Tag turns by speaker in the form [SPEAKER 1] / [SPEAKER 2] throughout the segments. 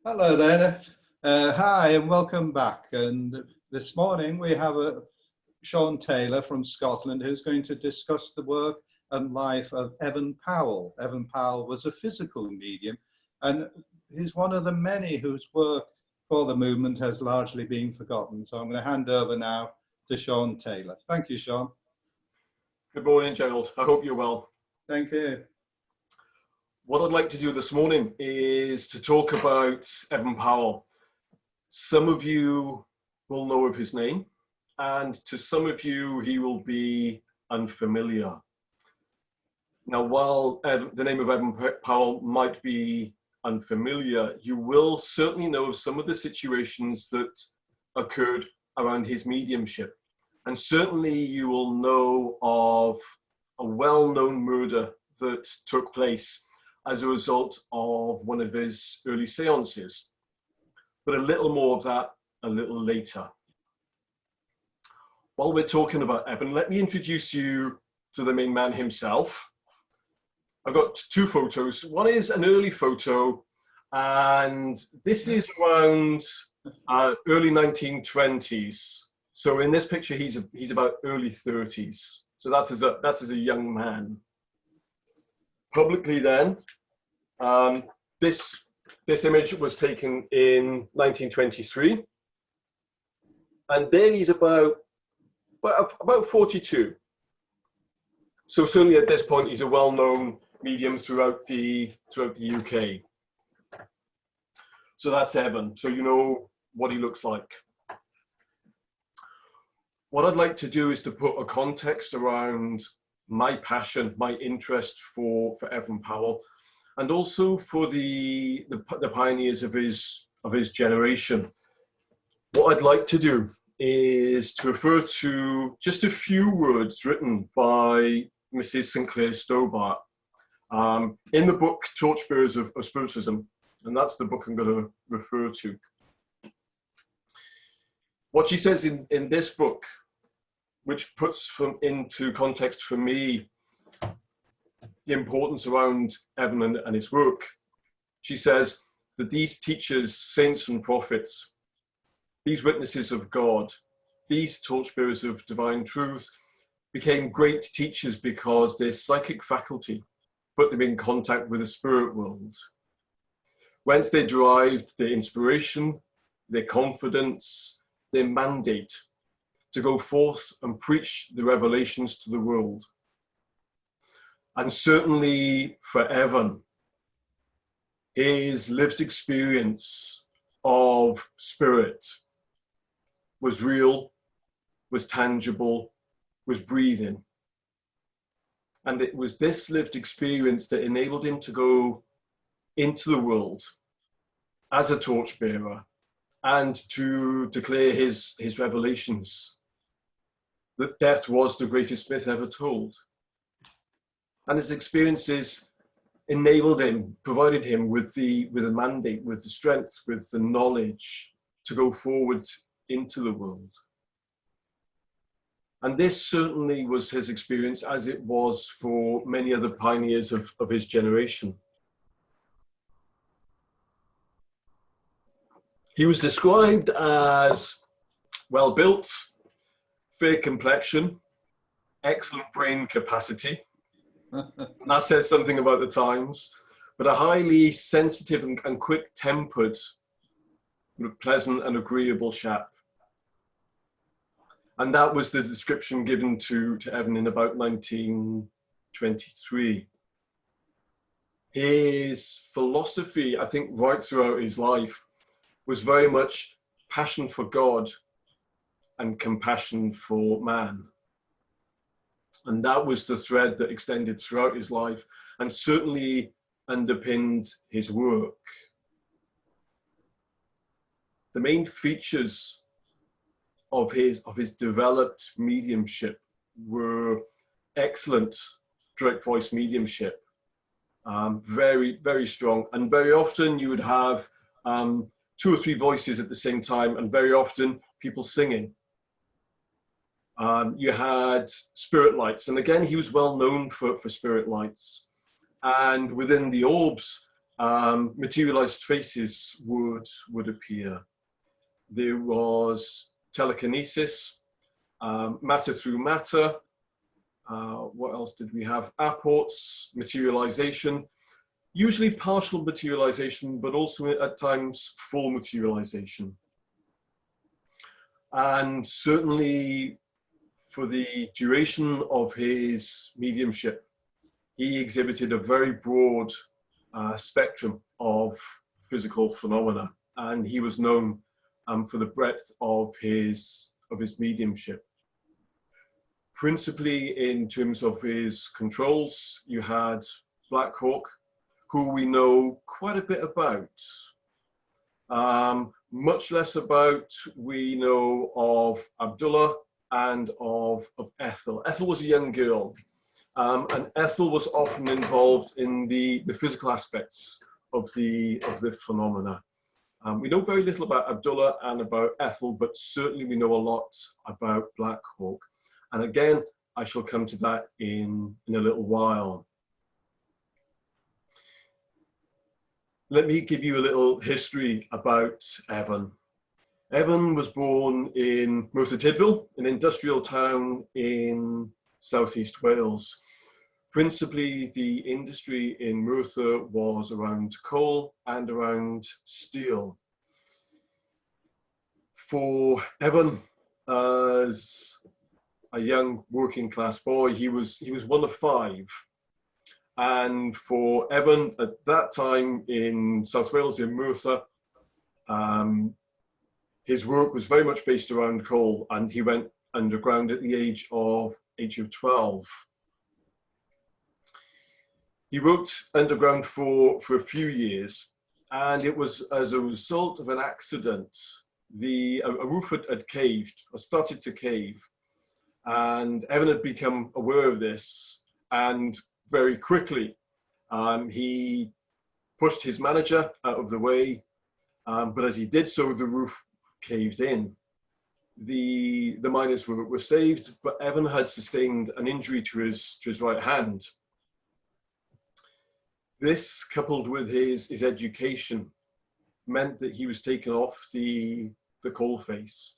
[SPEAKER 1] Hello there. Hi and welcome back. And this morning we have Sean Taylor from Scotland who's going to discuss the work and life of Evan Powell. Evan Powell was a physical medium, and he's one of the many whose work for the movement has largely been forgotten. So I'm going to hand over now to Sean Taylor. Thank you, Sean.
[SPEAKER 2] Good morning, Gerald. I hope you're well.
[SPEAKER 1] Thank you.
[SPEAKER 2] What I'd like to do this morning is to talk about Evan Powell. Some of you will know of his name, and to some of you, he will be unfamiliar. Now, while the name of Evan Powell might be unfamiliar, you will certainly know of some of the situations that occurred around his mediumship. And certainly you will know of a well-known murder that took place as a result of one of his early seances. But a little more of that a little later. While we're talking about Evan, let me introduce you to the main man himself. I've got two photos. One is an early photo, and this is around early 1920s. So in this picture, he's about early 30s. So that's as a young man. Publicly then, this image was taken in 1923, and there he's about 42. So certainly at this point, he's a well-known medium throughout the UK. So that's Evan. So you know what he looks like. What I'd like to do is to put a context around my passion, my interest for Evan Powell, and also for the pioneers of his generation. What I'd like to do is to refer to just a few words written by Mrs. Sinclair Stobart in the book Torchbearers of Spiritism, and that's the book I'm going to refer to. What she says in this book, which puts into context for me the importance around Evan and his work. She says that these teachers, saints and prophets, these witnesses of God, these torchbearers of divine truth became great teachers because their psychic faculty put them in contact with the spirit world. Whence they derived their inspiration, their confidence, their mandate to go forth and preach the revelations to the world. And certainly for Evan, his lived experience of spirit was real, was tangible, was breathing. And it was this lived experience that enabled him to go into the world as a torchbearer and to declare his revelations, that death was the greatest myth ever told. And his experiences enabled him, provided him with a mandate, with the strength, with the knowledge to go forward into the world. And this certainly was his experience, as it was for many other pioneers of his generation. He was described as well-built, fair complexion, excellent brain capacity. And that says something about the times, but a highly sensitive and quick-tempered, pleasant and agreeable chap. And that was the description given to Evan in about 1923. His philosophy, I think, right throughout his life, was very much passion for God and compassion for man. And that was the thread that extended throughout his life and certainly underpinned his work. The main features of his developed mediumship were excellent direct voice mediumship, very, very strong. And very often you would have 2 or 3 voices at the same time, and very often people singing. You had spirit lights, and again, he was well known for spirit lights. And within the orbs, materialized faces would appear. There was telekinesis, matter through matter. What else did we have? Apports, materialization, usually partial materialization, but also at times full materialization. And certainly for the duration of his mediumship, he exhibited a very broad spectrum of physical phenomena, and he was known for the breadth of his mediumship. Principally in terms of his controls, you had Black Hawk, who we know quite a bit about. Much less about we know of Abdullah and of Ethel. Ethel was a young girl, and Ethel was often involved in the physical aspects of the phenomena. We know very little about Abdullah and about Ethel, but certainly we know a lot about Black Hawk. And again, I shall come to that in a little while. Let me give you a little history about Evan. Evan was born in Merthyr Tydfil, an industrial town in southeast Wales. Principally, the industry in Merthyr was around coal and around steel. For Evan, as a young working class boy, he was one of five. And for Evan at that time in South Wales, in Merthyr, his work was very much based around coal, and he went underground at the age of 12. He worked underground for a few years, and it was as a result of an accident. A roof had caved, or started to cave, and Evan had become aware of this, and very quickly he pushed his manager out of the way, but as he did so, the roof caved in. The miners were saved, but Evan had sustained an injury to his right hand. This, coupled with his education, meant that he was taken off the coal face,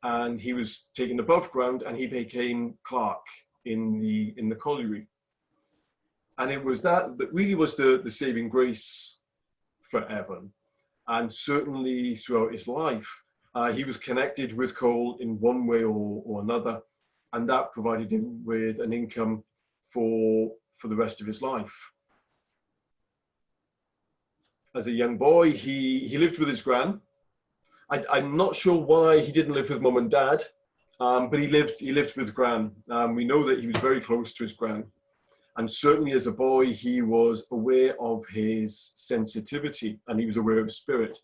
[SPEAKER 2] and he was taken above ground, and he became clerk in the colliery. And it was that really was the saving grace for Evan. And certainly throughout his life, he was connected with coal in one way or another, and that provided him with an income for the rest of his life. As a young boy, he lived with his gran. I'm not sure why he didn't live with mum and dad, but he lived with gran. We know that he was very close to his gran. And certainly as a boy, he was aware of his sensitivity, and he was aware of spirit.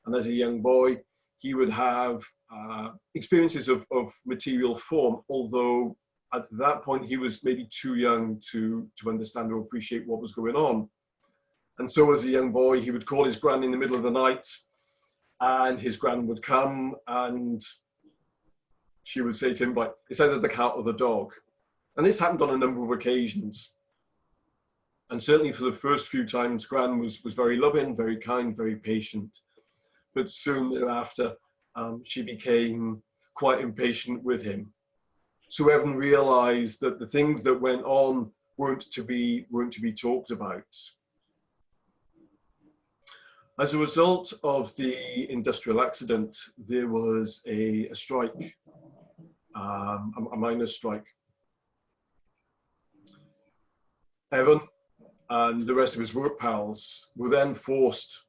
[SPEAKER 2] And as a young boy, he would have experiences of material form, although at that point he was maybe too young to understand or appreciate what was going on. And so as a young boy, he would call his gran in the middle of the night, and his gran would come, and she would say to him, like, it's either the cat or the dog. And this happened on a number of occasions. And certainly for the first few times, gran was very loving, very kind, very patient. But soon thereafter, she became quite impatient with him. So Evan realized that the things that went on weren't to be talked about. As a result of the industrial accident, there was a strike, a miners' strike. Evan and the rest of his work pals were then forced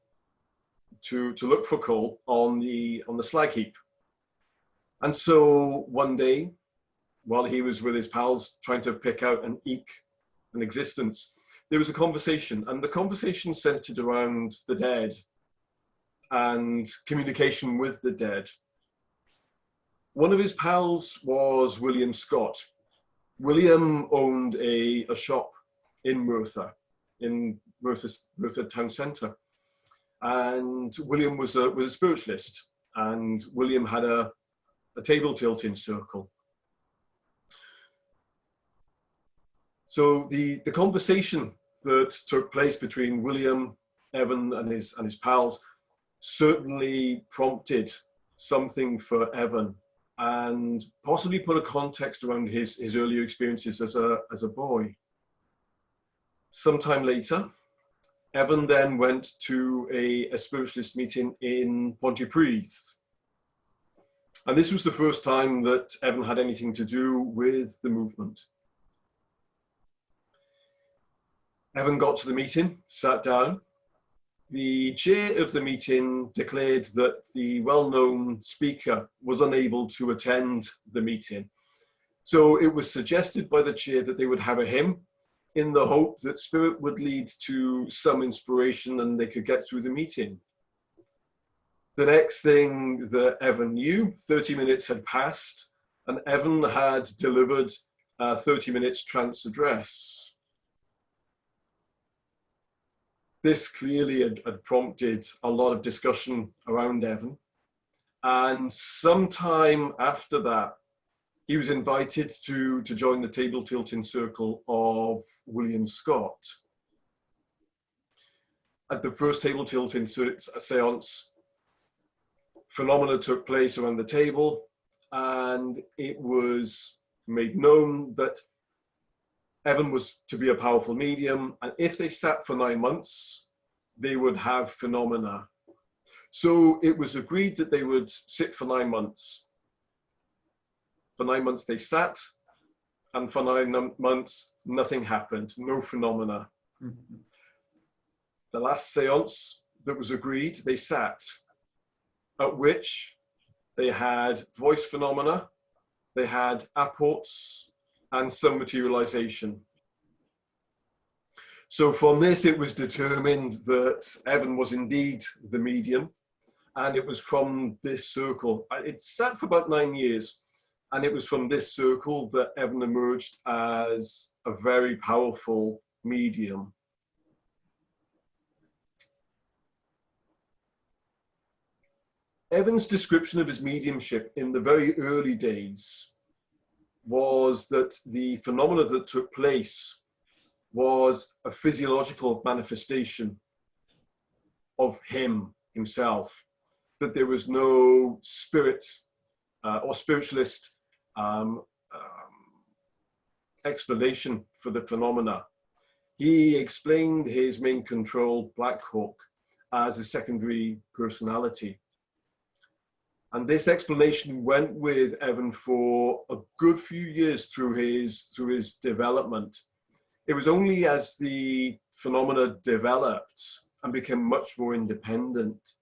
[SPEAKER 2] to look for coal on the slag heap. And so one day, while he was with his pals trying to pick out and eke an existence, there was a conversation, and the conversation centered around the dead and communication with the dead. One of his pals was William Scott. William owned a shop in Merthyr town centre, and William was a spiritualist, and William had a table tilting circle. So the conversation that took place between William Evan and his pals certainly prompted something for Evan, and possibly put a context around his earlier experiences as a boy. Sometime later, Evan then went to a spiritualist meeting in Pontypridd. And this was the first time that Evan had anything to do with the movement. Evan got to the meeting, sat down. The chair of the meeting declared that the well-known speaker was unable to attend the meeting. So it was suggested by the chair that they would have a hymn in the hope that spirit would lead to some inspiration and they could get through the meeting. The next thing that Evan knew, 30 minutes had passed, and Evan had delivered a 30 minutes trance address. This clearly had prompted a lot of discussion around Evan. And sometime after that, he was invited to join the table tilting circle of William Scott. At the first table tilting seance, phenomena took place around the table, and it was made known that Evan was to be a powerful medium, and if they sat for 9 months, they would have phenomena. So it was agreed that they would sit for 9 months. For 9 months they sat, and for 9 months nothing happened, no phenomena. Mm-hmm. The last seance that was agreed, they sat, at which they had voice phenomena, they had apports, and some materialization. So from this, it was determined that Evan was indeed the medium, and it was from this circle. It sat for about 9 years, and it was from this circle that Evan emerged as a very powerful medium. Evan's description of his mediumship in the very early days was that the phenomena that took place was a physiological manifestation of himself, that there was no spirit or spiritualist explanation for the phenomena. He explained his main control, Black Hawk, as a secondary personality. And this explanation went with Evan for a good few years through his development. It was only as the phenomena developed and became much more independent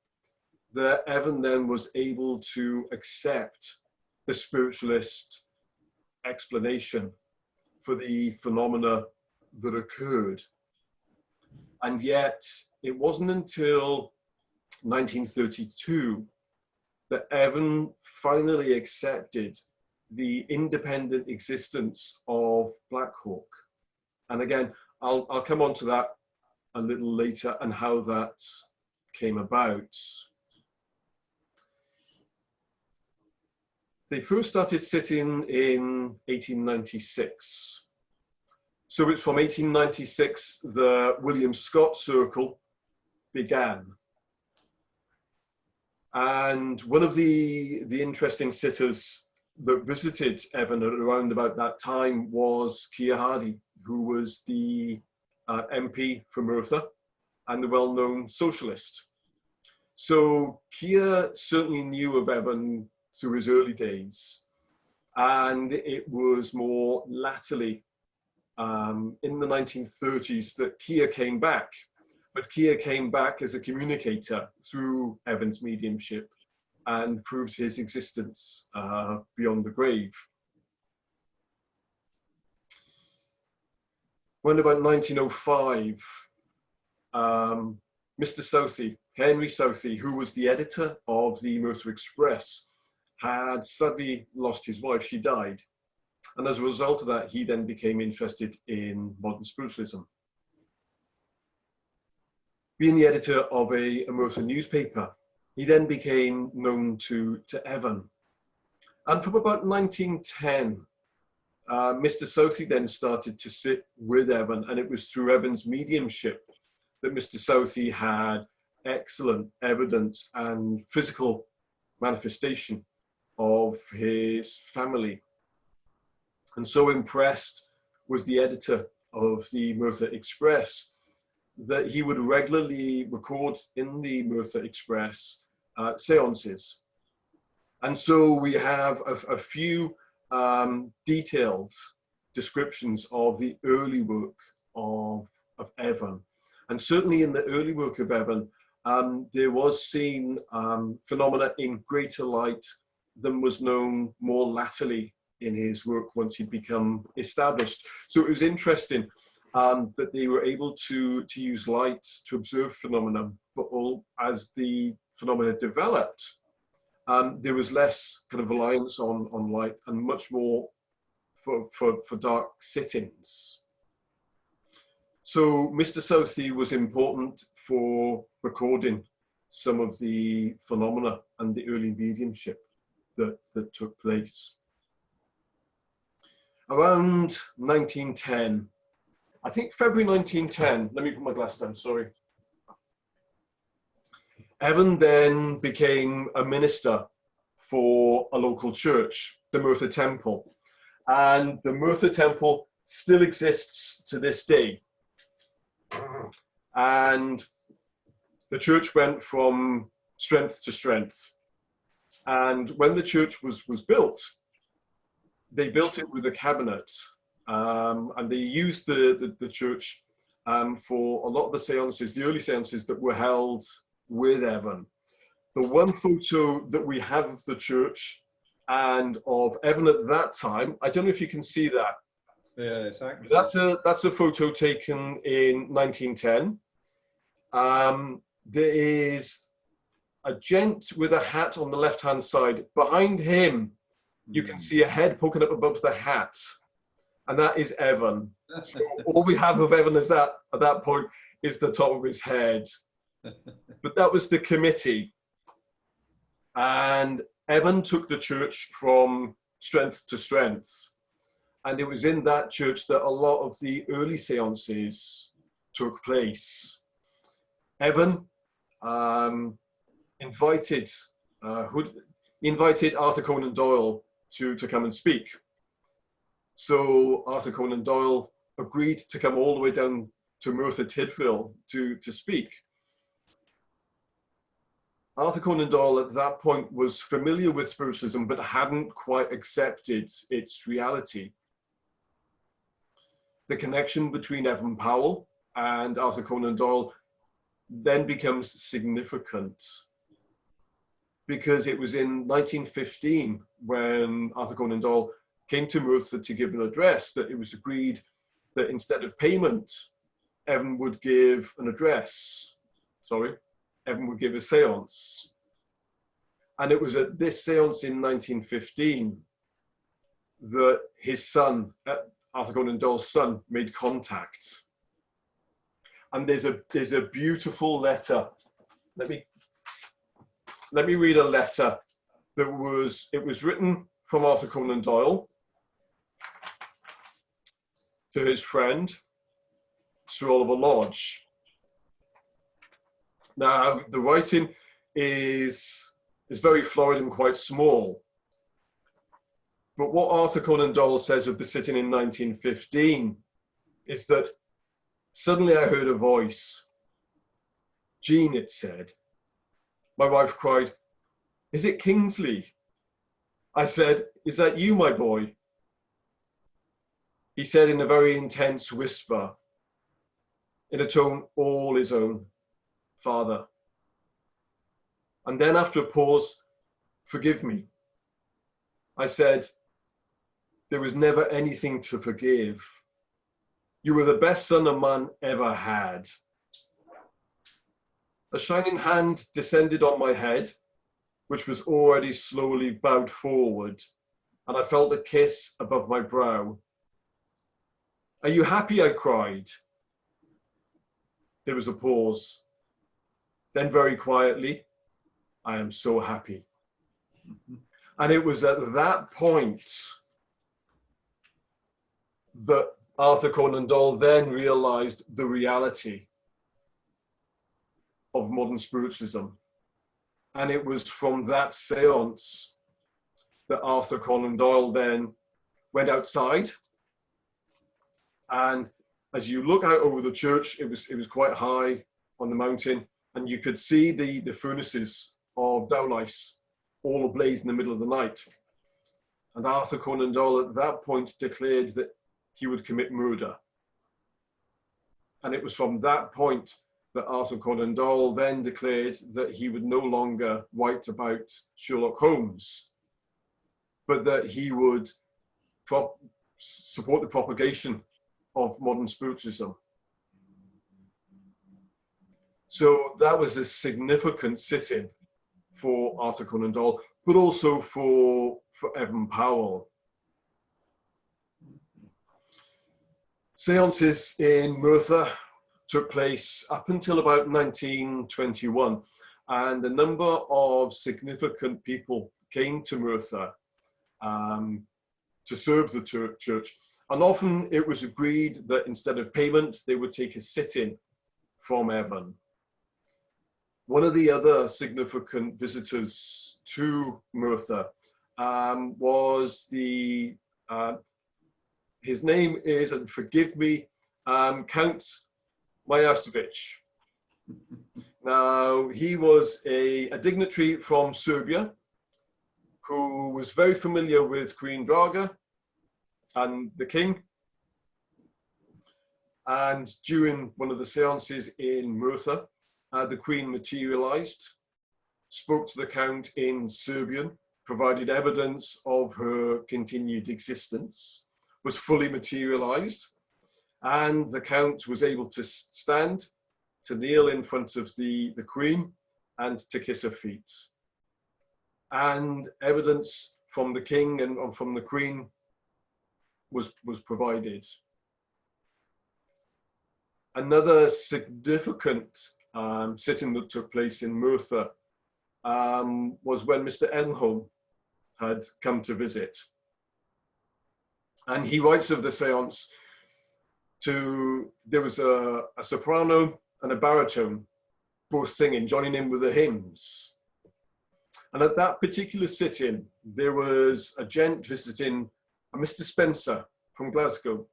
[SPEAKER 2] that Evan then was able to accept the spiritualist explanation for the phenomena that occurred. And yet it wasn't until 1932 that Evan finally accepted the independent existence of Black Hawk. And again, I'll come on to that a little later and how that came about. They first started sitting in 1896. So it's from 1896 the William Scott Circle began. And one of the interesting sitters that visited Evan around about that time was Keir Hardie, who was the MP for Merthyr and the well-known socialist. So Keir certainly knew of Evan through his early days, and it was more latterly in the 1930s that Keir came back. But Keir came back as a communicator through Evan's mediumship and proved his existence beyond the grave. When about 1905, Mr. Southey, Henry Southey, who was the editor of the Merthyr Express, had sadly lost his wife. She died. And as a result of that, he then became interested in modern spiritualism. Being the editor of a Merthyr newspaper, he then became known to Evan. And from about 1910, Mr. Southey then started to sit with Evan, and it was through Evan's mediumship that Mr. Southey had excellent evidence and physical manifestation of his family. And so impressed was the editor of the Merthyr Express that he would regularly record in the Merthyr Express seances. And so we have a few detailed descriptions of the early work of Evan. And certainly in the early work of Evan, there was seen phenomena in greater light than was known more latterly in his work once he'd become established. So it was interesting that they were able to use light to observe phenomena, but as the phenomena developed, there was less kind of reliance on light and much more for dark sittings. So Mr. Southey was important for recording some of the phenomena and the early mediumship that took place. Around 1910, I think February 1910, let me put my glass down, sorry. Evan then became a minister for a local church, the Merthyr Temple. And the Merthyr Temple still exists to this day. And the church went from strength to strength. And when the church was built, they built it with a cabinet. And they used the church for a lot of the seances, the early seances that were held with Evan. The one photo that we have of the church and of Evan at that time, I don't know if you can see that.
[SPEAKER 1] Yeah, exactly.
[SPEAKER 2] That's a photo taken in 1910. There is a gent with a hat on the left-hand side. Behind him, you can see a head poking up above the hat, and that is Evan. So all we have of Evan is that at that point is the top of his head. But that was the committee, and Evan took the church from strength to strength. And it was in that church that a lot of the early seances took place. Evan invited Arthur Conan Doyle to come and speak. So Arthur Conan Doyle agreed to come all the way down to Merthyr Tydfil to speak. Arthur Conan Doyle at that point was familiar with spiritualism, but hadn't quite accepted its reality. The connection between Evan Powell and Arthur Conan Doyle then becomes significant, because it was in 1915 when Arthur Conan Doyle came to Merthyr to give an address that it was agreed that instead of payment, Evan would give an address. Evan would give a seance. And it was at this seance in 1915 that his son, Arthur Conan Doyle's son, made contact. And there's a beautiful letter. Let me read a letter that was written from Arthur Conan Doyle to his friend, Sir Oliver Lodge. Now, the writing is very florid and quite small. But what Arthur Conan Doyle says of the sitting in 1915 is that suddenly I heard a voice. Jean, it said. My wife cried, "Is it Kingsley?" I said, "Is that you, my boy?" He said in a very intense whisper, in a tone all his own, "Father." And then after a pause, "Forgive me." I said, "There was never anything to forgive. You were the best son a man ever had." A shining hand descended on my head, which was already slowly bowed forward, and I felt a kiss above my brow. "Are you happy?" I cried. There was a pause. Then very quietly, "I am so happy." And it was at that point that Arthur Conan Doyle then realized the reality of modern spiritualism. And it was from that seance that Arthur Conan Doyle then went outside. And as you look out over the church, it was quite high on the mountain, and you could see the furnaces of Dowlais all ablaze in the middle of the night. And Arthur Conan Doyle at that point declared that he would commit murder. And it was from that point that Arthur Conan Doyle then declared that he would no longer write about Sherlock Holmes, but that he would support the propagation of modern spiritualism. So that was a significant sit-in for Arthur Conan Doyle, but also for Evan Powell. Seances in Merthyr took place up until about 1921, and a number of significant people came to Merthyr to serve the church. And often it was agreed that instead of payment, they would take a sit-in from Evan. One of the other significant visitors to Merthyr was his name is, and forgive me, Count Majastovic. Now, he was a dignitary from Serbia who was very familiar with Queen Draga and the king. And during one of the seances in Merthyr, the queen materialized, spoke to the count in Serbian, provided evidence of her continued existence, was fully materialized, and the count was able to stand, to kneel in front of the queen, and to kiss her feet. And evidence from the king and from the queen was provided. Another significant sitting that took place in Merthyr was when Mr. Enholm had come to visit. And he writes of the seance there was a soprano and a baritone both singing, joining in with the hymns. And at that particular sit-in, there was a gent visiting a Mr. Spencer from Glasgow.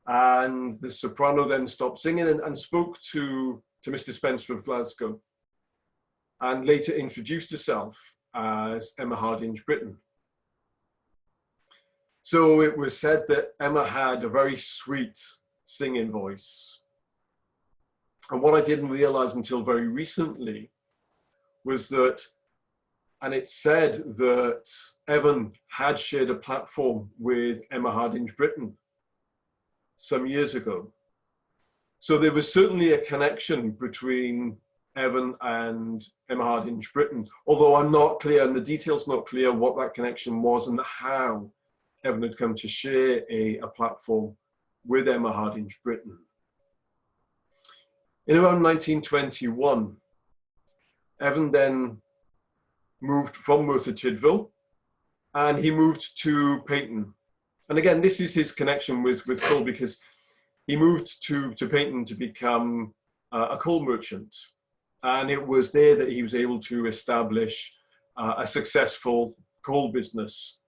[SPEAKER 2] And the soprano then stopped singing and spoke to Mr. Spencer of Glasgow, and later introduced herself as Emma Hardinge Britton. So it was said that Emma had a very sweet singing voice. And what I didn't realize until very recently was that, and it's said that Evan had shared a platform with Emma Hardinge Britton some years ago. So there was certainly a connection between Evan and Emma Hardinge Britton, although I'm not clear, and the details not clear, what that connection was and how Evan had come to share a platform with Emma Hardinge Britton. In around 1921, Evan then moved from Merthyr Tydfil, and he moved to Peyton. And again, this is his connection with coal, because he moved to Peyton to become a coal merchant. And it was there that he was able to establish a successful coal business.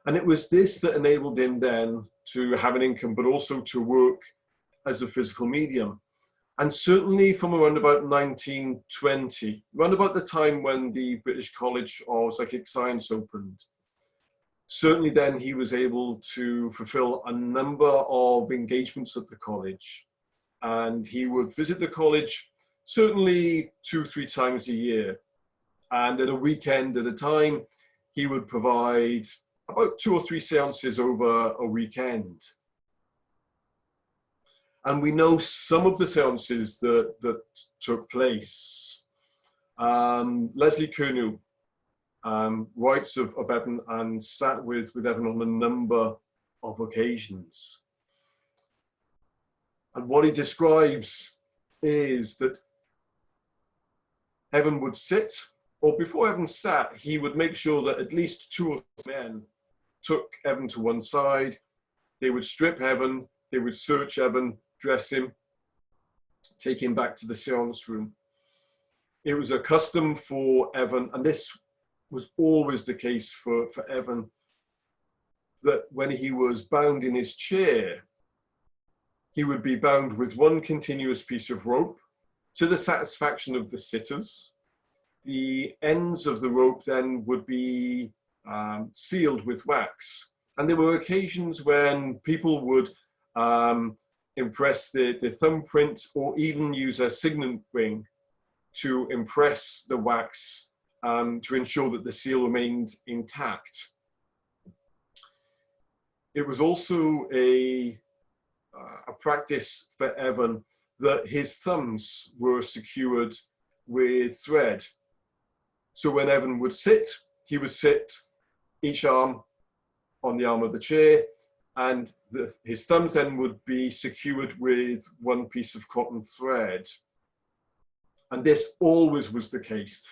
[SPEAKER 2] And it was this that enabled him then to have an income, but also to work as a physical medium. And certainly from around about 1920, around about the time when the British College of Psychic Science opened, certainly then he was able to fulfill a number of engagements at the college. And he would visit the college certainly 2-3 times a year. And at a weekend at a time, he would provide about 2 or 3 seances over a weekend. And we know some of the seances that took place. Leslie Curnew writes of Evan and sat with Evan on a number of occasions. And what he describes is that Evan would sit, or before Evan sat, he would make sure that at least 2 or 3 men took Evan to one side. They would strip Evan, they would search Evan, dress him, take him back to the seance room. It was a custom for Evan, and this was always the case for Evan, that when he was bound in his chair, he would be bound with one continuous piece of rope to the satisfaction of the sitters. The ends of the rope then would be sealed with wax. And there were occasions when people would impress the thumbprint or even use a signet ring to impress the wax to ensure that the seal remained intact. It was also a practice for Evan that his thumbs were secured with thread. So when Evan would sit, he would sit each arm on the arm of the chair, and his thumbs then would be secured with one piece of cotton thread. And this always was the case.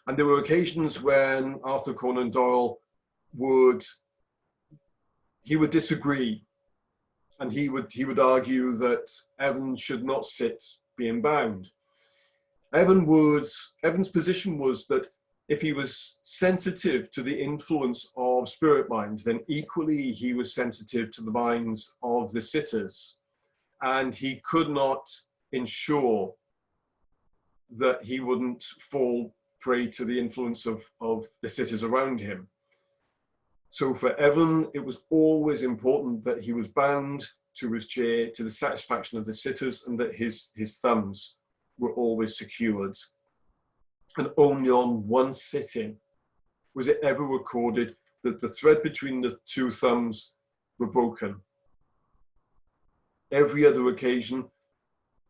[SPEAKER 2] And there were occasions when Arthur Conan Doyle would disagree, and he would argue that Evan should not sit being bound. Evan's position was that if he was sensitive to the influence of spirit minds, then equally he was sensitive to the minds of the sitters, and he could not ensure that he wouldn't fall prey to the influence of the sitters around him. So for Evan, it was always important that he was bound to his chair to the satisfaction of the sitters, and that his thumbs were always secured. And only on one sitting was it ever recorded that the thread between the two thumbs were broken. Every other occasion,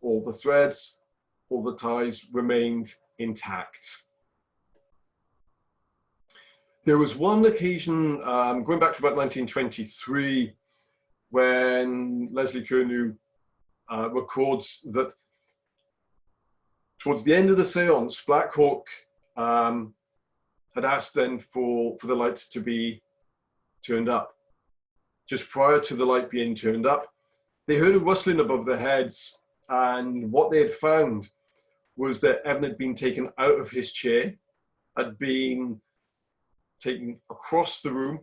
[SPEAKER 2] all the threads, all the ties remained intact. There was one occasion, going back to about 1923, when Leslie Curnew records that towards the end of the seance, Black Hawk had asked then for the light to be turned up. Just prior to the light being turned up, they heard a rustling above their heads, and what they had found was that Evan had been taken out of his chair, had been taken across the room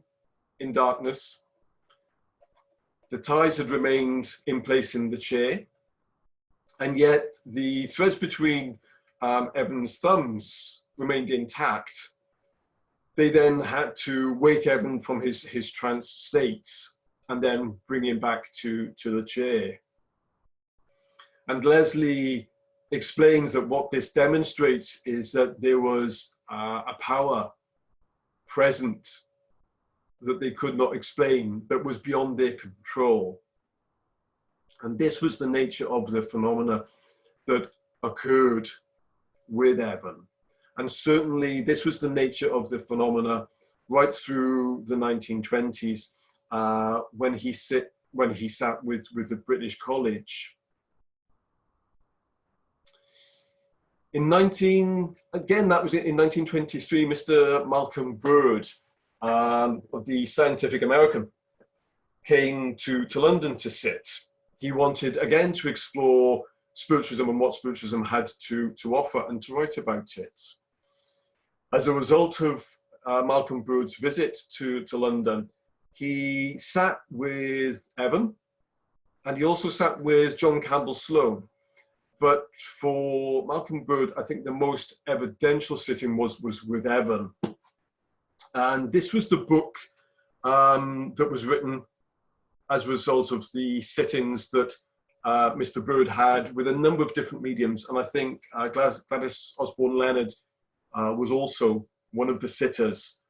[SPEAKER 2] in darkness. The ties had remained in place in the chair, and yet the threads between Evan's thumbs remained intact. They then had to wake Evan from his trance state and then bring him back to the chair. And Leslie explains that what this demonstrates is that there was a power present that they could not explain, that was beyond their control. And this was the nature of the phenomena that occurred with Evan. And certainly this was the nature of the phenomena right through the 1920s when he sat with the British College. That was in 1923, Mr. Malcolm Bird of the Scientific American came to London to sit. He wanted again to explore spiritualism and what spiritualism had to offer and to write about it. As a result of Malcolm Bird's visit to London, he sat with Evan, and he also sat with John Campbell Sloan. But for Malcolm Bird, I think the most evidential sitting was with Evan. And this was the book that was written as a result of the sittings that Mr. Bird had with a number of different mediums. And I think Gladys Osborne Leonard was also one of the sitters.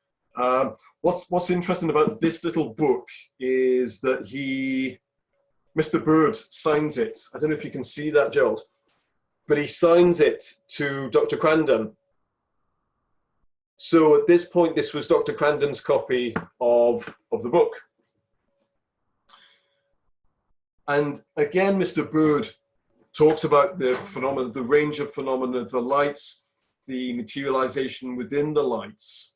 [SPEAKER 2] What's interesting about this little book is that Mr. Bird signs it. I don't know if you can see that, Gerald, but he signs it to Dr. Crandon. So at this point, this was Dr. Crandon's copy of the book. And again, Mr. Bird talks about the phenomena, the range of phenomena, the lights, the materialization within the lights.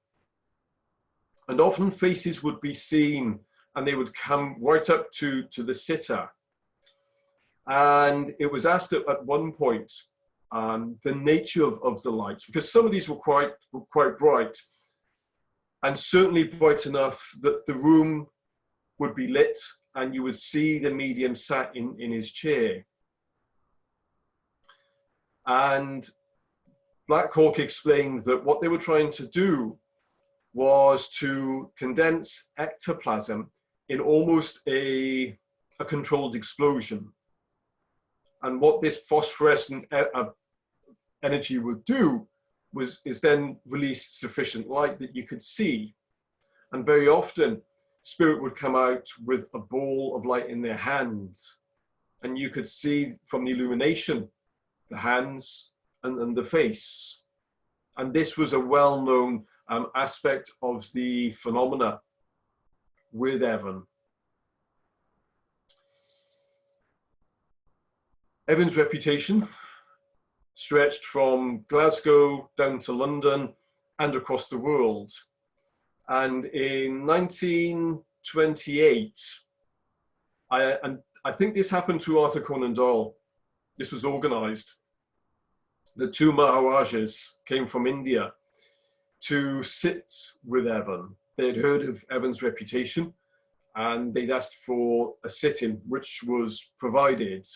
[SPEAKER 2] And often faces would be seen and they would come right up to the sitter. And it was asked at one point the nature of the lights, because some of these were quite bright, and certainly bright enough that the room would be lit and you would see the medium sat in his chair. And Black Hawk explained that what they were trying to do was to condense ectoplasm in almost a controlled explosion. And what this phosphorescent energy would do is then release sufficient light that you could see. And very often, spirit would come out with a ball of light in their hands, and you could see from the illumination the hands and the face. And this was a well-known aspect of the phenomena with Evan. Evan's reputation stretched from Glasgow down to London and across the world. And in 1928, I think this happened to Arthur Conan Doyle. This was organized. The two Maharajas came from India to sit with Evan. They had heard of Evan's reputation and they'd asked for a sit-in, which was provided.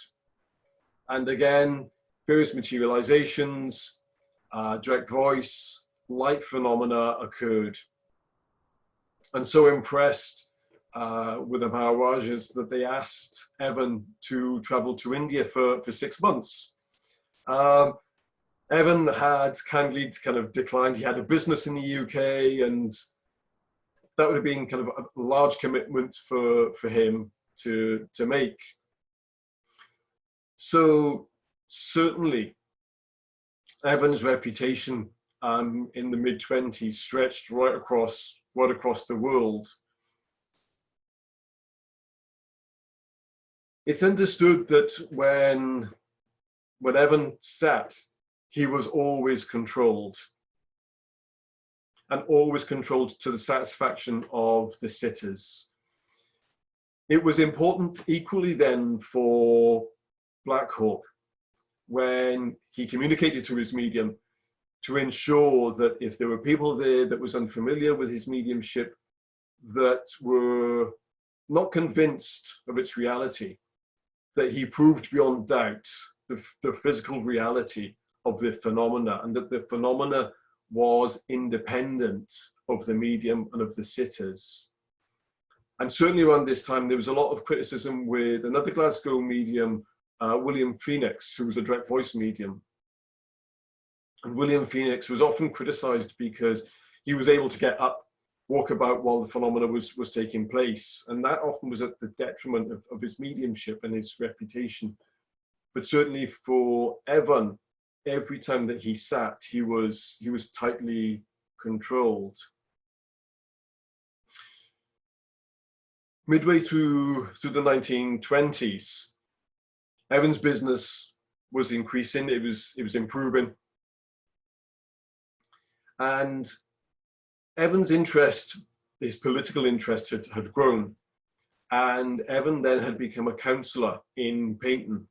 [SPEAKER 2] And again, various materializations, direct voice, light phenomena occurred. And so impressed with the Maharajas that they asked Evan to travel to India for 6 months. Evan had kindly kind of declined. He had a business in the UK, and that would have been kind of a large commitment for him to make. So certainly, Evan's reputation in the mid-20s stretched right across the world. It's understood that when Evan sat, he was always controlled, and always controlled to the satisfaction of the sitters. It was important equally then for Black Hawk, when he communicated to his medium, to ensure that if there were people there that was unfamiliar with his mediumship, that were not convinced of its reality, that he proved beyond doubt the physical reality of the phenomena, and that the phenomena was independent of the medium and of the sitters. And certainly around this time, there was a lot of criticism with another Glasgow medium, William Phoenix, who was a direct voice medium. And William Phoenix was often criticized because he was able to get up, walk about while the phenomena was taking place. And that often was at the detriment of his mediumship and his reputation. But certainly for Evan, every time that he sat, he was tightly controlled. Midway through the 1920s, Evan's business was increasing, it was improving. And Evan's interest, his political interest had grown. And Evan then had become a councillor in Paignton.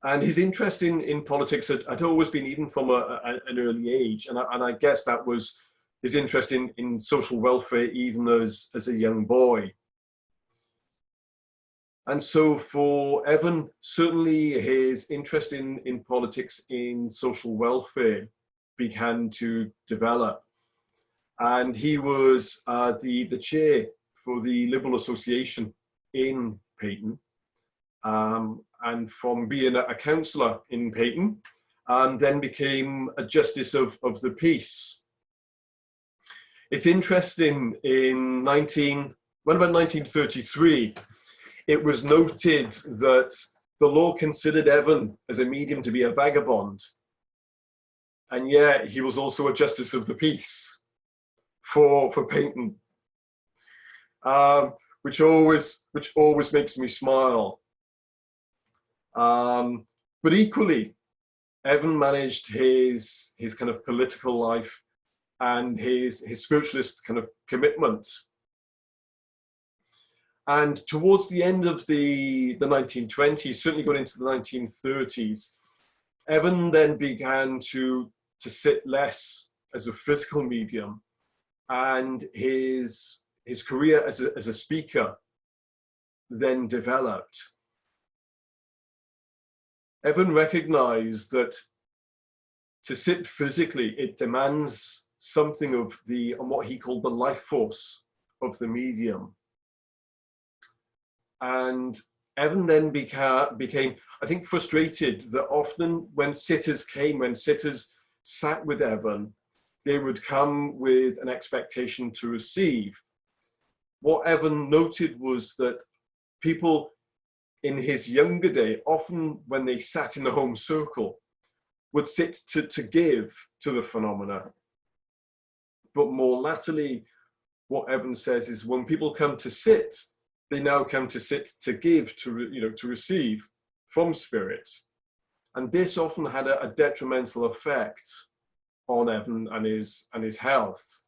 [SPEAKER 2] And his interest in politics had always been, even from an early age. And I guess that was his interest in social welfare, even as a young boy. And so for Evan, certainly his interest in politics, in social welfare, began to develop. And he was the chair for the Liberal Association in Paignton. And from being a councillor in Paignton, then became a justice of the peace. It's interesting, around about 1933, it was noted that the law considered Evan as a medium to be a vagabond. And yet he was also a justice of the peace for Paignton, which always makes me smile. But equally, Evan managed his kind of political life and his spiritualist kind of commitment. And towards the end of the 1920s, certainly going into the 1930s, Evan then began to sit less as a physical medium, and his career as a speaker then developed. Evan recognized that to sit physically, it demands something of what he called the life force of the medium. And Evan then became, I think, frustrated that often when sitters sat with Evan, they would come with an expectation to receive. What Evan noted was that people in his younger day, often when they sat in the home circle, would sit to give to the phenomena. But more latterly, what Evan says is when people come to sit, they now come to sit to give, to receive from spirit. And this often had a detrimental effect on Evan and his health.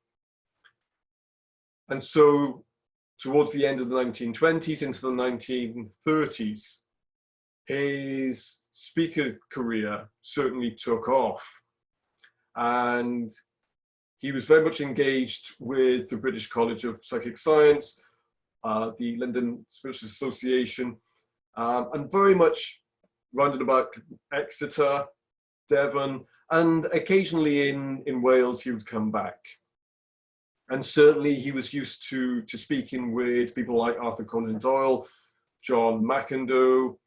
[SPEAKER 2] And so towards the end of the 1920s into the 1930s, his speaker career certainly took off. And he was very much engaged with the British College of Psychic Science, the London Spiritualist Association, and very much rounded about Exeter, Devon, and occasionally in Wales he would come back. And certainly he was used to speaking with people like Arthur Conan Doyle, John McIndoe,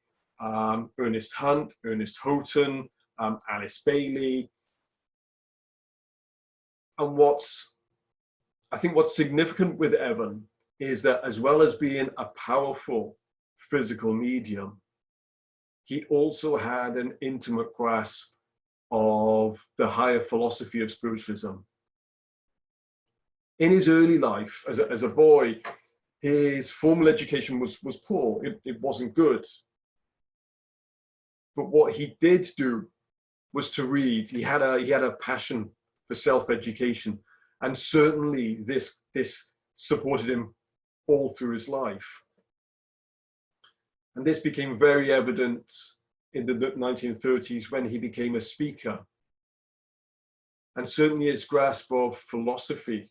[SPEAKER 2] Ernest Hunt, Ernest Houghton, Alice Bailey. And I think what's significant with Evan is that as well as being a powerful physical medium, he also had an intimate grasp of the higher philosophy of spiritualism. In his early life, as a boy, his formal education was poor. It wasn't good. But what he did do was to read. He had a passion for self-education, and certainly this supported him all through his life. And this became very evident in the 1930s when he became a speaker. And certainly his grasp of philosophy,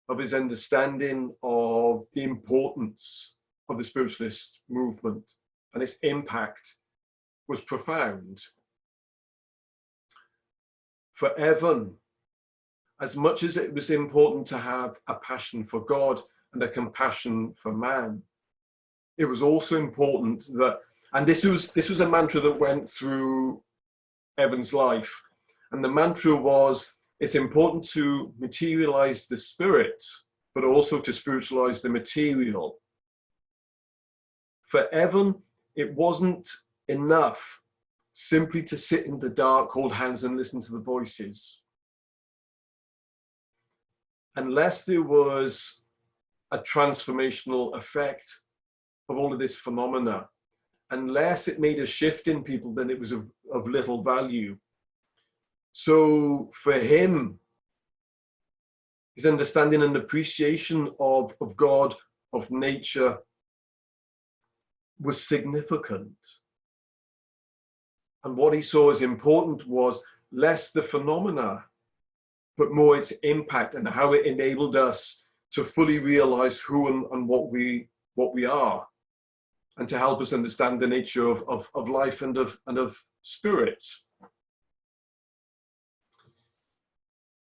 [SPEAKER 2] of his understanding of the importance of the spiritualist movement and its impact was profound. For Evan, as much as it was important to have a passion for God and a compassion for man, it was also important that, and this was a mantra that went through Evan's life, and the mantra was, it's important to materialize the spirit, but also to spiritualize the material. For Evan, it wasn't enough simply to sit in the dark, hold hands and listen to the voices. Unless there was a transformational effect of all of this phenomena, unless it made a shift in people, then it was of little value. So for him, his understanding and appreciation of God, of nature, was significant. And what he saw as important was less the phenomena, but more its impact and how it enabled us to fully realize who and what we are, and to help us understand the nature of life and of spirit.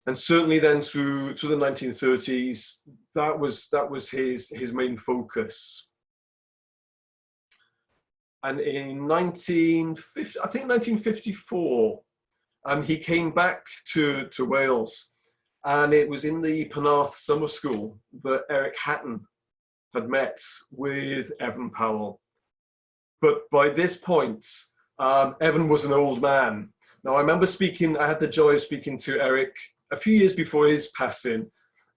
[SPEAKER 2] And certainly then through the 1930s, that was his main focus. And in 1954, he came back to Wales, and it was in the Penarth Summer School that Eric Hatton had met with Evan Powell. But by this point, Evan was an old man. Now, I remember I had the joy of speaking to Eric a few years before his passing,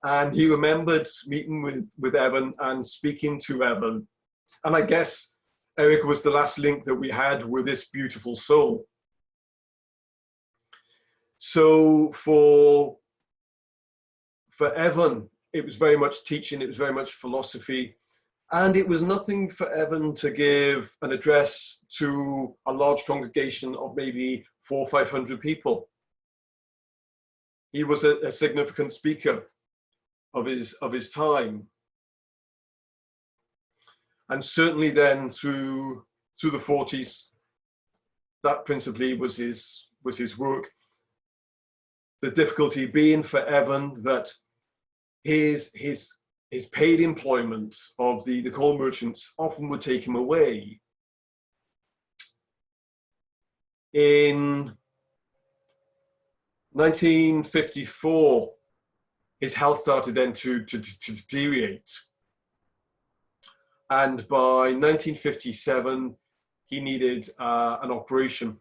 [SPEAKER 2] and he remembered meeting with Evan and speaking to Evan. And I guess Eric was the last link that we had with this beautiful soul. So for Evan, it was very much teaching, it was very much philosophy, And it was nothing for Evan to give an address to a large congregation of maybe 400 or 500 people. He was a significant speaker of his time. And certainly then through the 40s, that principally was his work. The difficulty being for Evan that his paid employment of the coal merchants often would take him away. In 1954, his health started then to deteriorate. And by 1957, he needed an operation.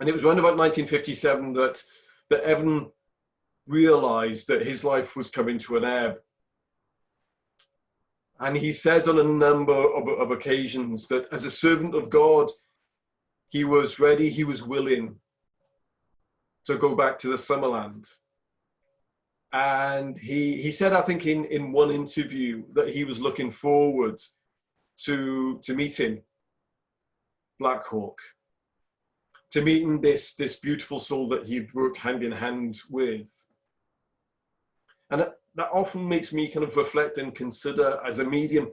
[SPEAKER 2] And it was around about 1957 that Evan realized that his life was coming to an ebb. And he says on a number of occasions that as a servant of God, he was ready, he was willing to go back to the Summerland. And he said, I think in one interview, that he was looking forward to meeting Black Hawk, to meeting this beautiful soul that he'd worked hand in hand with. And that often makes me kind of reflect and consider, as a medium,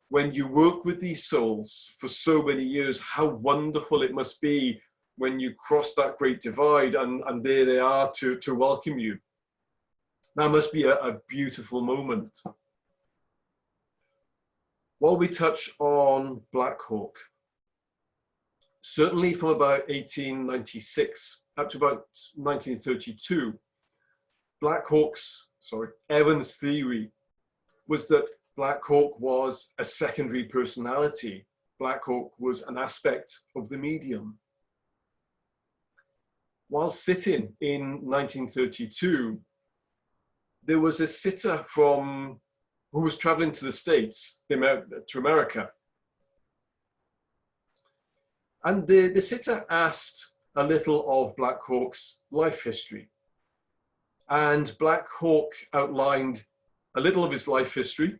[SPEAKER 2] when you work with these souls for so many years, how wonderful it must be when you cross that great divide and there they are to welcome you. That must be a beautiful moment. While we touch on Black Hawk, certainly from about 1896 up to about 1932, Evan's theory was that Black Hawk was a secondary personality. Black Hawk was an aspect of the medium. While sitting in 1932, there was a sitter who was traveling to the States, to America. And the sitter asked a little of Black Hawk's life history. And Black Hawk outlined a little of his life history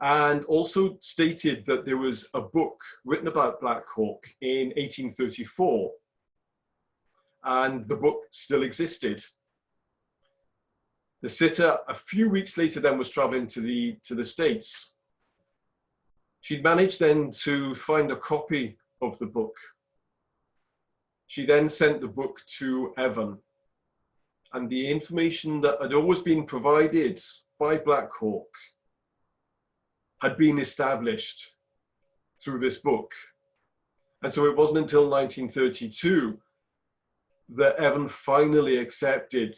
[SPEAKER 2] and also stated that there was a book written about Black Hawk in 1834. And the book still existed. The sitter, a few weeks later then, was traveling to the States. She'd managed then to find a copy of the book. She then sent the book to Evan. And the information that had always been provided by Black Hawk had been established through this book. And so it wasn't until 1932 that Evan finally accepted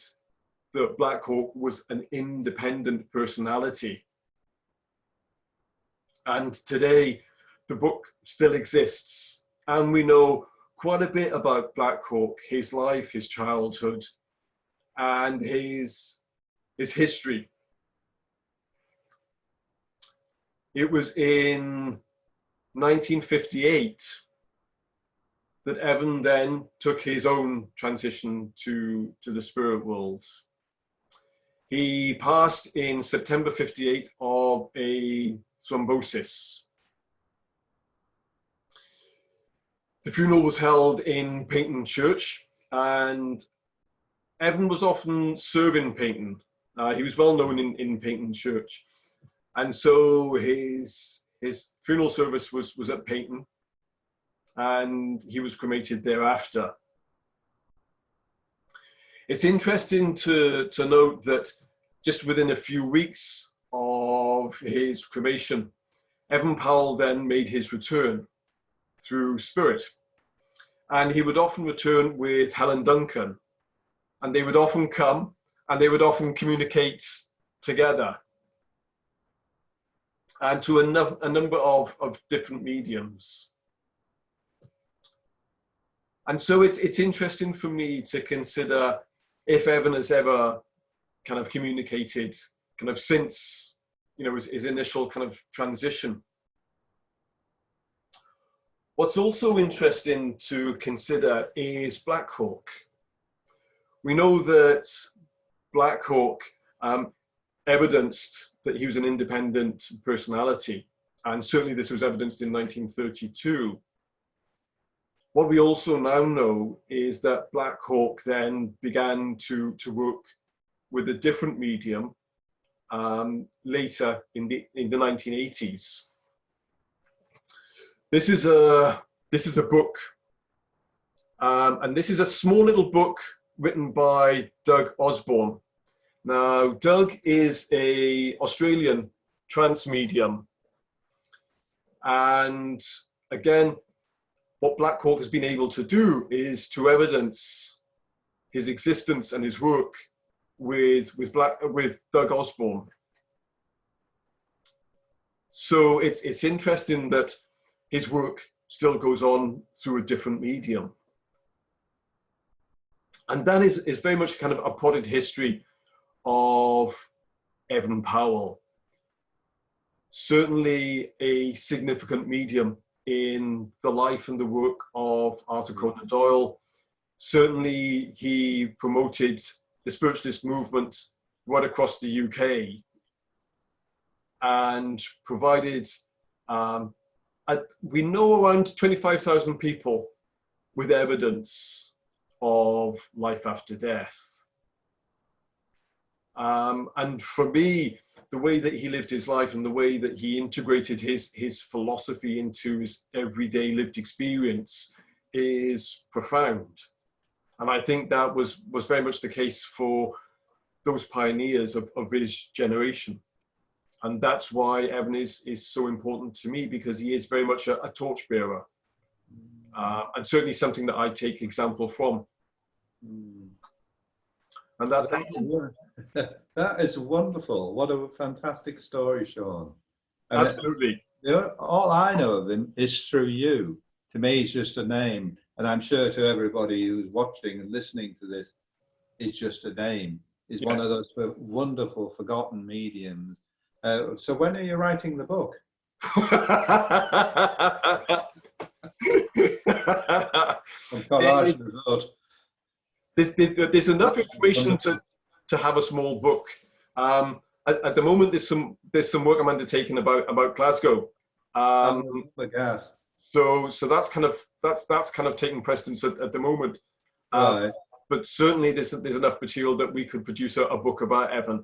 [SPEAKER 2] that Black Hawk was an independent personality. And today, the book still exists. And we know quite a bit about Black Hawk, his life, his childhood, and his history. It was in 1958 that Evan then took his own transition to the spirit world. He passed in September 58 of a thrombosis. The funeral was held in Paignton Church, and Evan was often serving Paignton. He was well known in Paignton Church. And so his funeral service was at Paignton, and he was cremated thereafter. It's interesting to note that just within a few weeks of his cremation, Evan Powell then made his return through spirit. And he would often return with Helen Duncan, and they would often come and they would often communicate together, and to a number of different mediums. And so it's interesting for me to consider if Evan has ever kind of communicated kind of since, his initial kind of transition. What's also interesting to consider is Black Hawk. We know that Black Hawk evidenced that he was an independent personality. And certainly this was evidenced in 1932. What we also now know is that Black Hawk then began to work with a different medium later in the 1980s. This is a book, and this is a small little book written by Doug Osborne. Now, Doug is an Australian trance medium, and again, what Black Hawk has been able to do is to evidence his existence and his work with Doug Osborne. So it's interesting that his work still goes on through a different medium. And that is very much kind of a potted history of Evan Powell. Certainly a significant medium in the life and the work of Arthur Conan Doyle. Certainly he promoted the spiritualist movement right across the UK and provided, we know, around 25,000 people with evidence of life after death. And for me, the way that he lived his life and the way that he integrated his philosophy into his everyday lived experience is profound. And I think that was very much the case for those pioneers of his generation. And that's why Evan is so important to me, because he is very much a torchbearer. And certainly something that I take example from. And that's
[SPEAKER 1] that is wonderful. What a fantastic story, Sean. And
[SPEAKER 2] absolutely.
[SPEAKER 1] All I know of him is through you. To me, he's just a name. And I'm sure to everybody who's watching and listening to this, he's just a name. He's one of those wonderful forgotten mediums. So when are you writing the book?
[SPEAKER 2] There's enough information to have a small book. At the moment, there's some work I'm undertaking about Glasgow. So that's kind of taking precedence at the moment.
[SPEAKER 1] Right.
[SPEAKER 2] But certainly there's enough material that we could produce a book about Evan.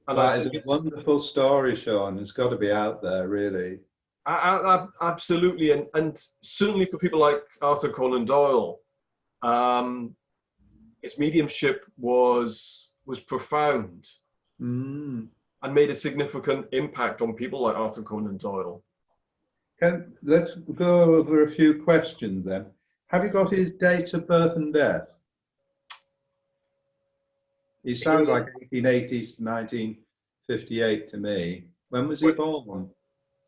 [SPEAKER 2] And
[SPEAKER 1] that is a wonderful story, Sean. It's got to be out there, really.
[SPEAKER 2] Absolutely, and certainly for people like Arthur Conan Doyle, his mediumship was profound and made a significant impact on people like Arthur Conan Doyle.
[SPEAKER 1] Let's go over a few questions then. Have you got his dates of birth and death? He sounds like 1880s to 1958 to me. When was he born?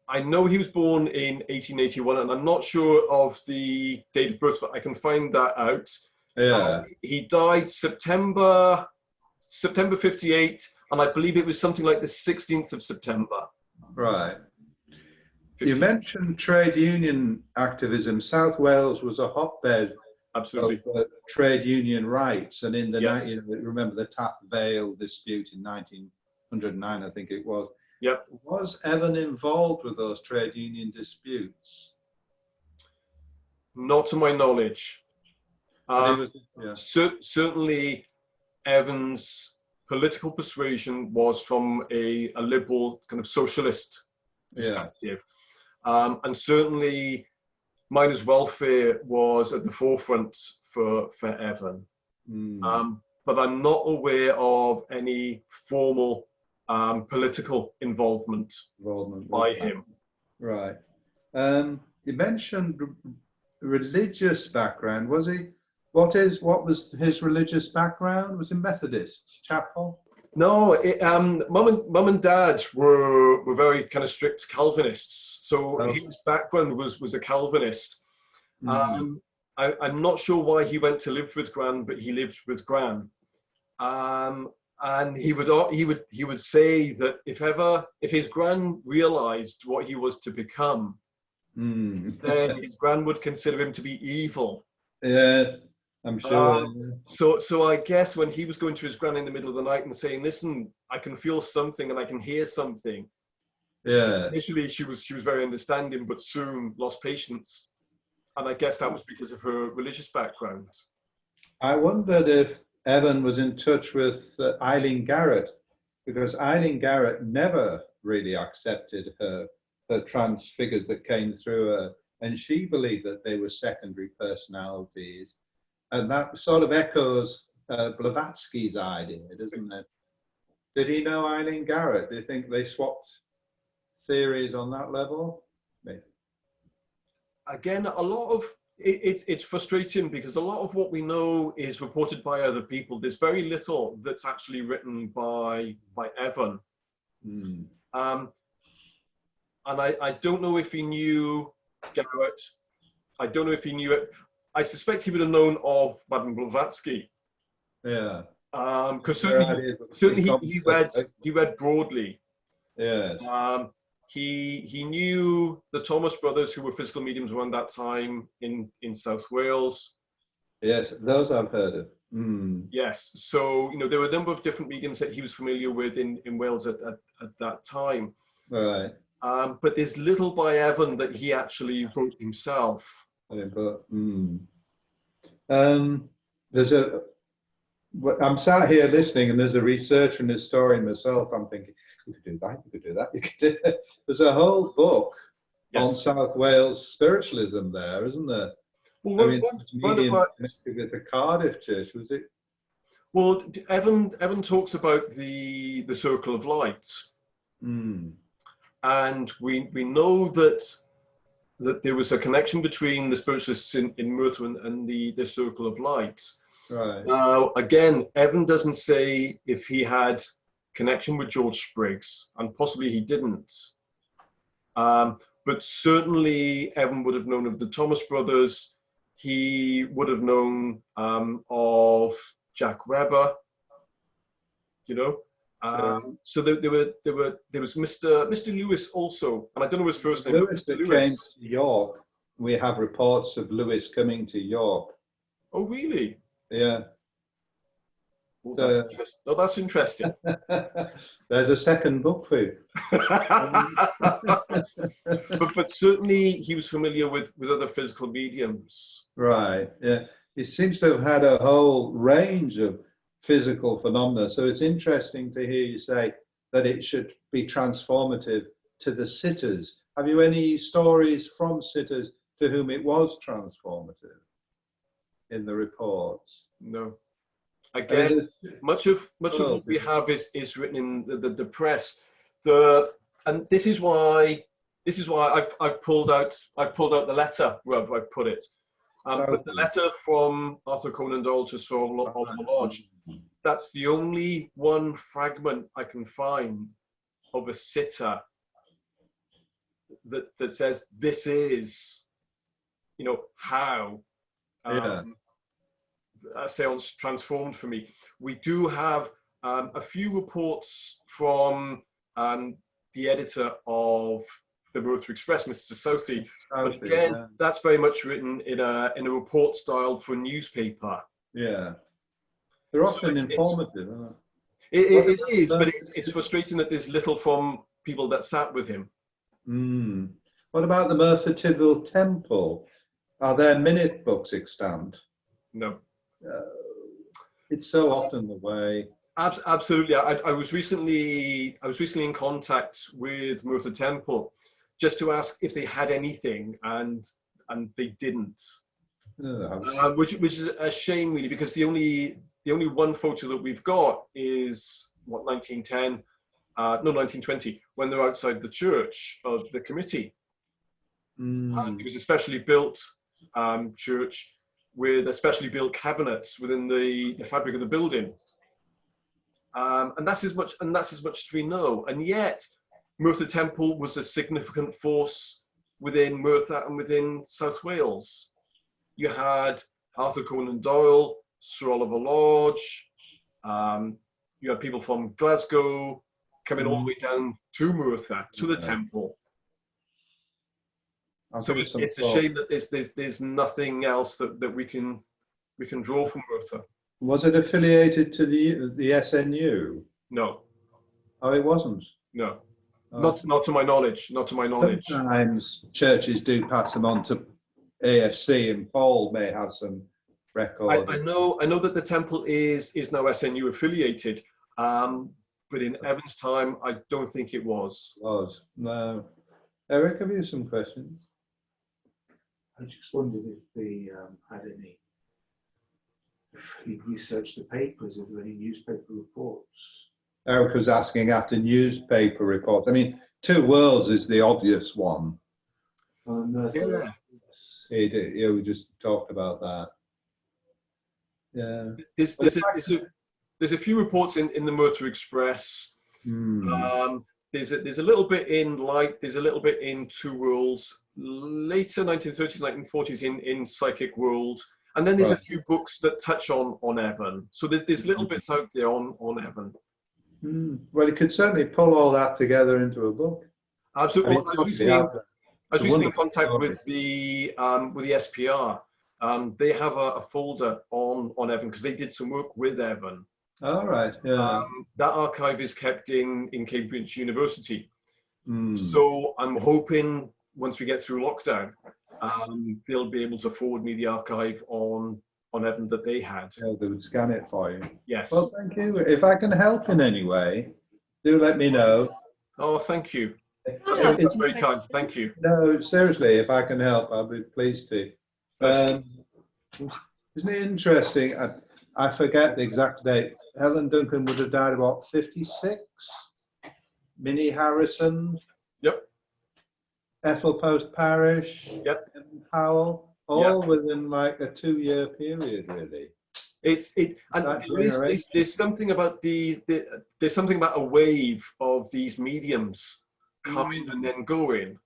[SPEAKER 2] I know he was born in 1881, and I'm not sure of the date of birth, but I can find that out.
[SPEAKER 1] Yeah.
[SPEAKER 2] He died September 58, and I believe it was something like the 16th of September.
[SPEAKER 1] Right. 15th. You mentioned trade union activism. South Wales was a hotbed
[SPEAKER 2] absolutely
[SPEAKER 1] of trade union rights, and in the remember the Tap Vale dispute in 1909, I think it was.
[SPEAKER 2] Yep. Was
[SPEAKER 1] Evan involved with those trade union disputes?
[SPEAKER 2] Not to my knowledge. Certainly, Evan's political persuasion was from a liberal kind of socialist perspective, and certainly miners' welfare was at the forefront for Evan. But I'm not aware of any formal political involvement by him.
[SPEAKER 1] Right. You mentioned religious background. What was his religious background? Was he Methodist, chapel?
[SPEAKER 2] No, mum and dad were very kind of strict Calvinists. So his background was a Calvinist. I'm not sure why he went to live with Gran, but he lived with Gran. And he would say that if his Gran realized what he was to become, then his Gran would consider him to be evil.
[SPEAKER 1] Yes. I'm sure.
[SPEAKER 2] So I guess when he was going to his gran in the middle of the night and saying, "Listen, I can feel something and I can hear something."
[SPEAKER 1] Yeah.
[SPEAKER 2] Initially, she was very understanding, but soon lost patience, and I guess that was because of her religious background.
[SPEAKER 1] I wondered if Evan was in touch with Eileen Garrett, because Eileen Garrett never really accepted her trans figures that came through her, and she believed that they were secondary personalities. And that sort of echoes Blavatsky's idea, doesn't it? Did he know Eileen Garrett? Do you think they swapped theories on that level? Maybe.
[SPEAKER 2] Again, a lot of it's frustrating because a lot of what we know is reported by other people. There's very little that's actually written by Evan.
[SPEAKER 1] Mm.
[SPEAKER 2] And I don't know if he knew Garrett. I don't know if he knew it. I suspect he would have known of Madame Blavatsky.
[SPEAKER 1] Yeah.
[SPEAKER 2] Because certainly he read broadly.
[SPEAKER 1] Yes.
[SPEAKER 2] He knew the Thomas brothers, who were physical mediums around that time in South Wales.
[SPEAKER 1] Yes, those I've heard of. Mm.
[SPEAKER 2] Yes, so there were a number of different mediums that he was familiar with in Wales at that time.
[SPEAKER 1] Right.
[SPEAKER 2] But there's little by Evan that he actually wrote himself.
[SPEAKER 1] I'm sat here listening, and there's a researcher and historian myself. I'm thinking, you could do that, you could do that, you could do that. There's a whole book on South Wales spiritualism there, isn't there?
[SPEAKER 2] Well,
[SPEAKER 1] with the Cardiff Church, was it?
[SPEAKER 2] Well, Evan talks about the Circle of Light.
[SPEAKER 1] Mm.
[SPEAKER 2] And we know that there was a connection between the spiritualists in Merthyr and the Circle of Light.
[SPEAKER 1] Right.
[SPEAKER 2] Now, again, Evan doesn't say if he had connection with George Spriggs, and possibly he didn't. But certainly Evan would have known of the Thomas brothers. He would have known of Jack Webber, So there was Mr. Lewis also, and I don't know his first name.
[SPEAKER 1] Lewis that came to York. We have reports of Lewis coming to York.
[SPEAKER 2] Oh, really?
[SPEAKER 1] Yeah.
[SPEAKER 2] Well, that's interesting.
[SPEAKER 1] There's a second book for you.
[SPEAKER 2] but certainly he was familiar with other physical mediums.
[SPEAKER 1] Right. Yeah. He seems to have had a whole range of physical phenomena. So it's interesting to hear you say that it should be transformative to the sitters. Have you any stories from sitters to whom it was transformative in the reports?
[SPEAKER 2] No. Again, much of what we have is written in the press. And this is why I've pulled out the letter wherever I put it. But the letter from Arthur Conan Doyle to Sir Oliver Lodge, that's the only one fragment I can find of a sitter that says this is, how a seance transformed for me. We do have a few reports from the editor of the Merthyr Express, Mr. Southey, but again, that's very much written in a report style for a newspaper.
[SPEAKER 1] Yeah, they're often informative.
[SPEAKER 2] It is, but it's frustrating that there's little from people that sat with him.
[SPEAKER 1] Mm. What about the Merthyr Tydfil Temple? Are there minute books extant?
[SPEAKER 2] No.
[SPEAKER 1] It's so often the way.
[SPEAKER 2] Absolutely. I was recently in contact with Merthyr Temple just to ask if they had anything, and they didn't. Which is a shame, really, because the only one photo that we've got is 1920, when they're outside the church of the committee. It was a specially built church with a specially built cabinets within the fabric of the building, and that's as much as we know. And yet, Merthyr Temple was a significant force within Merthyr and within South Wales. You had Arthur Conan Doyle, Sir Oliver Lodge. You had people from Glasgow coming all the way down to Merthyr, to the temple. So it's a shame that there's nothing else that we can We can draw from Merthyr.
[SPEAKER 1] Was it affiliated to the SNU?
[SPEAKER 2] No,
[SPEAKER 1] Oh, it wasn't.
[SPEAKER 2] no,
[SPEAKER 1] Oh.
[SPEAKER 2] not to my knowledge. Not to my knowledge.
[SPEAKER 1] Sometimes churches do pass them on to AFC, and Powell may have some record.
[SPEAKER 2] I know that the temple is now SNU affiliated, but in Evan's time, I don't think it was.
[SPEAKER 1] No. Eric, have you some questions?
[SPEAKER 3] I just wondered if they had any, if he researched the papers, is there any newspaper reports?
[SPEAKER 1] Eric was asking after newspaper reports. I mean, Two Worlds is the obvious one.
[SPEAKER 2] Yeah.
[SPEAKER 1] We just talked about that. Yeah.
[SPEAKER 2] There's a few reports in the Merthyr Express. There's a little bit in Light. There's a little bit in Two Worlds. Later 1930s, 1940s in Psychic World. And then there's a few books that touch on Evan. So there's little bits out there on Evan.
[SPEAKER 1] Well, you could certainly pull all that together into a book.
[SPEAKER 2] Absolutely.
[SPEAKER 1] I
[SPEAKER 2] was recently in contact with the SPR. They have a folder on Evan because they did some work with Evan.
[SPEAKER 1] All right. Yeah.
[SPEAKER 2] That archive is kept in Cambridge University. So I'm hoping once we get through lockdown, they'll be able to forward me the archive on Evan that they had.
[SPEAKER 1] Yeah, they would scan it for you.
[SPEAKER 2] Yes.
[SPEAKER 1] Well, thank you. If I can help in any way, do let me know.
[SPEAKER 2] Oh, thank you.
[SPEAKER 1] It's
[SPEAKER 2] very kind. Thank you.
[SPEAKER 1] No, seriously, if I can help, I'll be pleased to. Isn't it interesting? I forget the exact date. Helen Duncan would have died about 56. Minnie Harrison.
[SPEAKER 2] Yep.
[SPEAKER 1] Ethel Post Parish.
[SPEAKER 2] Yep.
[SPEAKER 1] And Powell. All within like a 2-year period, really.
[SPEAKER 2] There's something about there's something about a wave of these mediums coming and then going.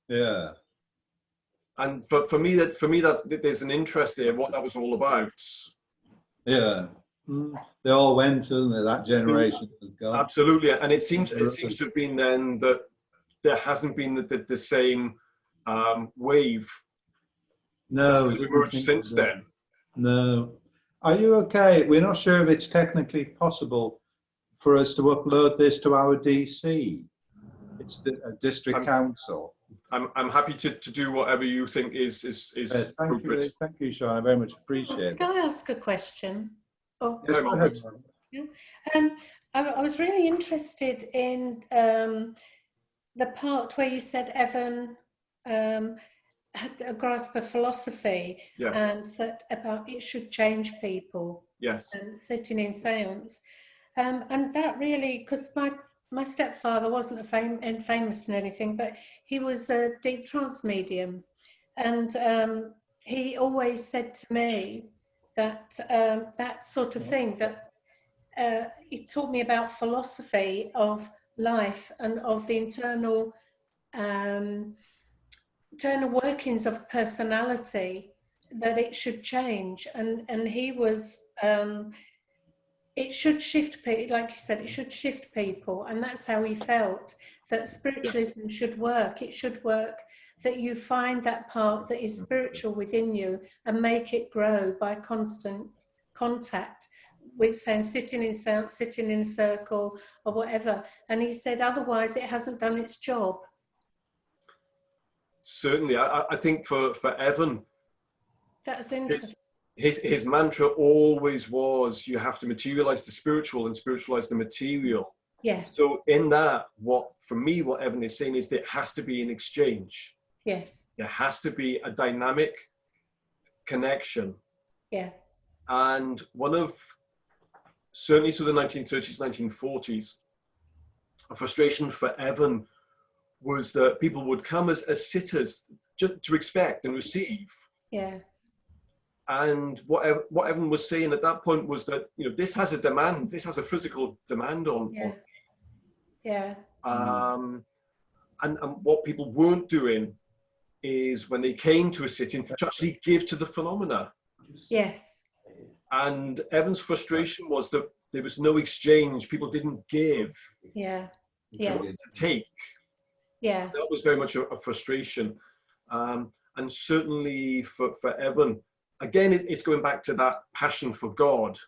[SPEAKER 1] Yeah.
[SPEAKER 2] And for me that there's an interest there what that was all about. Yeah.
[SPEAKER 1] They all went, didn't they? That generation has gone.
[SPEAKER 2] Absolutely, and it seems to have been then that there hasn't been the same wave.
[SPEAKER 1] No,
[SPEAKER 2] that's emerged since then.
[SPEAKER 1] No. Are you okay? We're not sure if it's technically possible for us to upload this to our DC. It's a district council.
[SPEAKER 2] I'm happy to do whatever you think is appropriate.
[SPEAKER 1] Thank you, Sean. I very much appreciate it.
[SPEAKER 4] Can I ask a question? Oh,
[SPEAKER 1] Yes, go ahead.
[SPEAKER 4] I was really interested in the part where you said Evan had a grasp of philosophy,
[SPEAKER 2] yes,
[SPEAKER 4] and that about it should change people.
[SPEAKER 2] Yes.
[SPEAKER 4] And sitting in seance, and that really, because my stepfather wasn't famous in anything, but he was a deep trance medium, and he always said to me that that sort of thing, that he taught me about philosophy of life and of the internal workings of personality, that it should change, and he was it should shift people, like you said, it should shift people, and that's how he felt, that spiritualism should work. It should work that you find that part that is spiritual within you and make it grow by constant contact with, saying, sitting in a circle or whatever. And he said otherwise it hasn't done its job.
[SPEAKER 2] Certainly, I think for Evan,
[SPEAKER 4] that's interesting.
[SPEAKER 2] His mantra always was, you have to materialize the spiritual and spiritualize the material.
[SPEAKER 4] Yes.
[SPEAKER 2] So in that, what Evan is saying is that it has to be an exchange.
[SPEAKER 4] Yes.
[SPEAKER 2] There has to be a dynamic connection.
[SPEAKER 4] Yeah.
[SPEAKER 2] And certainly through the 1930s, 1940s, a frustration for Evan was that people would come as sitters to expect and receive.
[SPEAKER 4] Yeah.
[SPEAKER 2] And what Evan was saying at that point was that, this has a demand, this has a physical demand on.
[SPEAKER 4] Yeah.
[SPEAKER 2] And what people weren't doing is, when they came to a sitting, to actually give to the phenomena.
[SPEAKER 4] Yes.
[SPEAKER 2] And Evan's frustration was that there was no exchange. People didn't give.
[SPEAKER 4] Yeah.
[SPEAKER 2] They
[SPEAKER 4] Yeah.
[SPEAKER 2] wanted to take.
[SPEAKER 4] Yeah.
[SPEAKER 2] That was very much a frustration. And certainly for Evan, again, it's going back to that passion for God